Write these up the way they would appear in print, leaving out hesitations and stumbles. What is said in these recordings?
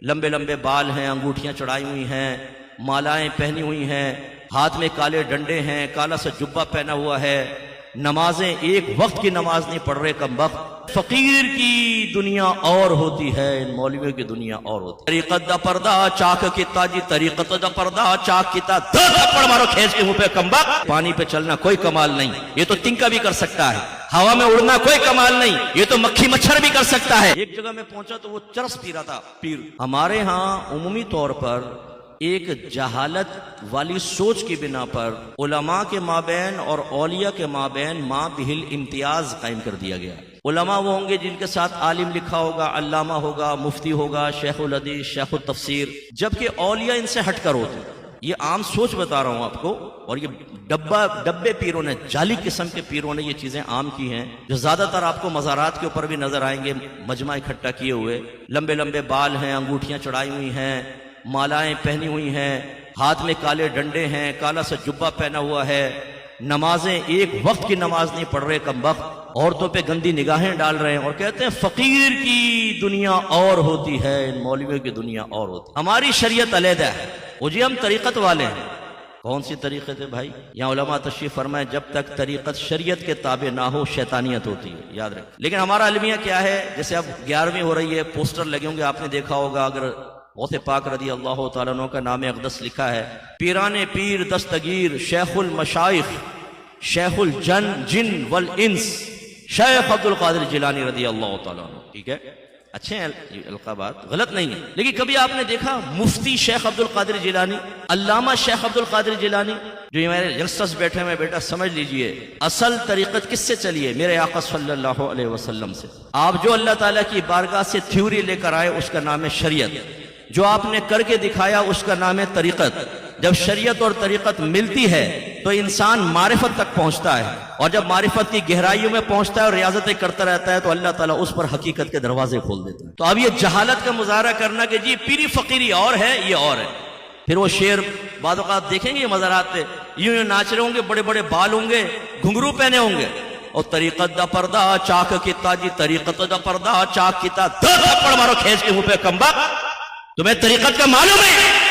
लंबे लंबे बाल हैं, अंगूठियां चढ़ाई हुई हैं, मालाएं पहनी हुई हैं, हाथ में काले डंडे हैं, काला सा जुब्बा पहना हुआ है, नमाजें एक वक्त की नमाज नहीं पढ़ रहे कम वक्त। फकीर की दुनिया और होती है, इन मौलवियों की दुनिया और होती है। तरीकत दा पर्दा चाक किता जी, तरीकत दा पर्दा चाक किता, थप्पड़ मारो खींच के मुंह पे कम वक्त। पानी पे चलना कोई कमाल नहीं, ये तो तिनका भी कर सकता है। हवा में उड़ना कोई कमाल नहीं, ये तो मक्खी मच्छर भी कर सकता है। एक जगह में पहुंचा तो वो चरस पी रहा था पीर। हमारे यहाँ उमूमी तौर पर एक जहालत वाली सोच की बिना पर उलमा के माबैन और औलिया के माबैन माँ बिहिल इम्तियाज कायम कर दिया गया। उलमा वो होंगे जिनके साथ आलिम लिखा होगा, अल्लामा होगा, मुफ्ती होगा, शेखुल हदीस, शेखुल तफसीर, जबकि औलिया इनसे हटकर होते। ये आम सोच बता रहा हूं आपको, और ये डब्बे पीरों ने, जाली किस्म के पीरों ने ये चीजें आम की हैं, जो ज्यादातर आपको मज़ारात के ऊपर भी नजर आएंगे, मजमा इकट्ठा किए हुए। लंबे लंबे बाल हैं, अंगूठियां चढ़ाई हुई हैं, मालाएं पहनी हुई हैं, हाथ में काले डंडे हैं, काला सा जुब्बा पहना हुआ है, नमाजें एक वक्त की नमाज नहीं पढ़ रहे कम वक्त, औरतों पे गंदी निगाहें डाल रहे हैं और कहते हैं फकीर की दुनिया और होती है, इन मौलवियों की दुनिया और होती है। हमारी शरीयत अलहदा है, वो जी हम तरीकत वाले हैं। कौन सी तरीक़े थे भाई? यहाँ उलमा तशरीफ फरमाए, जब तक तरीक़त शरीयत के ताबे ना हो शैतानियत होती है, याद रखें। लेकिन हमारा अलमिया क्या है, जैसे अब 11वीं हो रही है, पोस्टर लगे होंगे, आपने देखा होगा, अगर गौसे पाक रदी अल्लाह तआला अन्हु का नाम अक़दस लिखा है, पीराने पीर दस्तगीर शेखुल मशाइख शेखुल जिन वल इंस शेख अब्दुल कादिर जिलानी रदी अल्लाह तआला अन्हु। ठीक है, अच्छे हैं अलक़ाबात, गलत नहीं है। लेकिन कभी आपने देखा मुफ्ती शेख अब्दुल कादिर जिलानी, अल्लामा शेख अब्दुल कादिर जिलानी, जो हमारे यंगस्टर्स बैठे हुए, बेटा समझ लीजिए असल तरीक़त किससे चली है? मेरे आका सल्लल्लाहु अलैहि वसल्लम से। आप जो अल्लाह ताला की बारगाह से थ्योरी लेकर आए उसका नाम है शरीयत, जो आपने करके दिखाया उसका नाम है तरीक़त। जब शरीयत और तरीक़त मिलती है तो इंसान मारिफत तक पहुंचता है, और जब मारिफत की गहराइयों में पहुंचता है और रियाजतें करता रहता है तो अल्लाह ताला उस पर हकीकत के दरवाजे खोल देता है। तो अब ये जहालत का मुजाहरा करना कि जी पीरी फकीरी और है, ये और है, फिर वो शेर बाद औक़ात देखेंगे मज़ारात पे यूं नाच रहे होंगे, बड़े बड़े बाल होंगे, घुंघरू पहने होंगे, और तरीक़त दा पर्दा चाक किता जी, तरीक़त दा पर्दा चाक किता, थप्पड़ मारो खींच के मुंह पे कम वक्त। तुम्हें तरीक़त का मालूम है?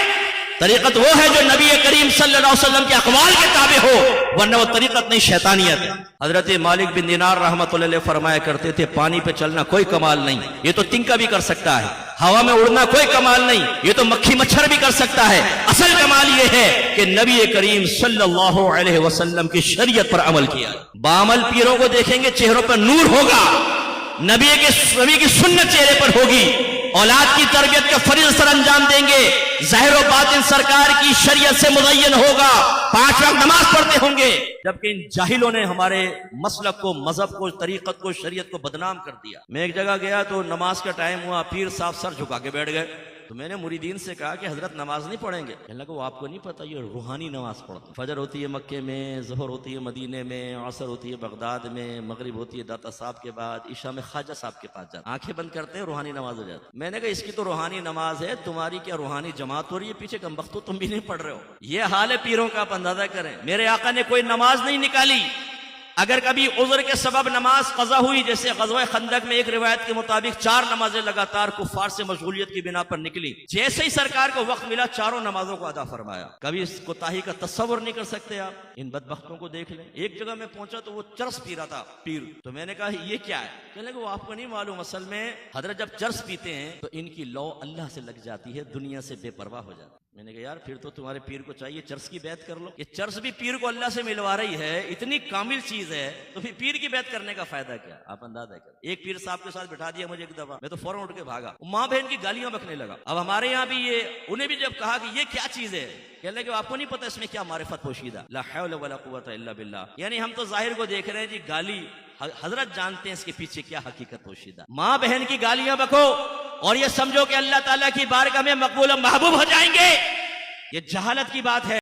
तरीक़त वो है जो नबी करीम सल्लल्लाहु अलैहि वसल्लम के अक़वाल के ताबे हो, वरना वो तरीक़त नहीं, शैतानियत है। हज़रत मालिक बिन दिनार रहमतुल्लाह अलैह फरमाया करते थे, पानी पे चलना कोई कमाल नहीं, ये तो तिनका भी कर सकता है। हवा में उड़ना कोई कमाल नहीं, ये तो मक्खी मच्छर भी कर सकता है। असल कमाल ये है कि नबी करीम सल्लल्लाहु अलैहि वसल्लम की शरीयत पर अमल किया। बामल पीरों को देखेंगे, चेहरों पर नूर होगा, नबी की सुन्नत चेहरे पर होगी, औलाद की तरबियत का फरीज़ सर अंजाम देंगे, ज़ाहिर व बातिन सरकार की शरीयत से मुज़य्यन होगा, 5 वक्त नमाज पढ़ते होंगे। जबकि इन जाहिलों ने हमारे मसलक को, मजहब को, तरीक़त को, शरीयत को बदनाम कर दिया। मैं एक जगह गया तो नमाज का टाइम हुआ, पीर साहब सर झुका के बैठ गए, तो मैंने मुरीदीन से कहा कि हजरत नमाज नहीं पढ़ेंगे? कहने लगा वो आपको नहीं पता, ये रूहानी नमाज पढ़ते। फजर होती है मक्के में, ज़ोहर होती है मदीने में, असर होती है बगदाद में, मगरिब होती है दाता साहब के बाद, इशा में ख्वाजा साहब के पास जाते, आंखें बंद करते हैं, रूहानी नमाज हो जाती। मैंने कहा इसकी तो रूहानी नमाज है, तुम्हारी क्या रूहानी जमात हो रही है पीछे? कम वक्त तो तुम भी नहीं पढ़ रहे हो। ये हाल है पीरों का, आप अंदाजा करें। मेरे आका ने कोई नमाज नहीं निकाली। अगर कभी उज़्र के सबब नमाज कज़ा हुई, जैसे ग़ज़वा खंदक में एक रिवायत के मुताबिक 4 नमाजें लगातार कुफ़ार से मशगूलियत की बिना पर निकली, जैसे ही सरकार को वक्त मिला चारों नमाजों को अदा फरमाया। कभी इस कोताही का तस्वुर नहीं कर सकते आप। इन बदबख्तों को देख लें। एक जगह में पहुंचा तो वो चरस पी रहा था पीर, तो मैंने कहा ये क्या है? कहने लगे वो आपको नहीं मालूम, असल में हजरत जब चरस पीते हैं तो इनकी लौ अल्लाह से लग जाती है, दुनिया से बेपरवाह हो जाती है। मैंने कहा यार फिर तो तुम्हारे पीर को चाहिए चर्च की बैत कर लो। ये चर्च भी पीर को अल्लाह से मिलवा रही है, इतनी कामिल चीज है, तो फिर पीर की बैत करने का फायदा क्या? आप अंदाजा करें। एक पीर साहब के साथ बिठा दिया मुझे एक दफा, मैं तो फौरन उठ के भागा, माँ बहन की गालियां बकने लगा। अब हमारे यहाँ भी ये, उन्हें भी जब कहा कि ये क्या चीज है, कहने लगे आपको नहीं पता इसमें क्या मारिफत पोशीदा, ला हौल वला कुव्वता इल्ला बिल्लाह। यानी हम तो जाहिर को देख रहे हैं जी, गाली, हजरत जानते हैं इसके पीछे क्या हकीकत पोशीदा। माँ बहन की गालियां बको और ये समझो कि अल्लाह ताला की बारगाह में मकबूल महबूब हो जाएंगे, ये जहालत की बात है।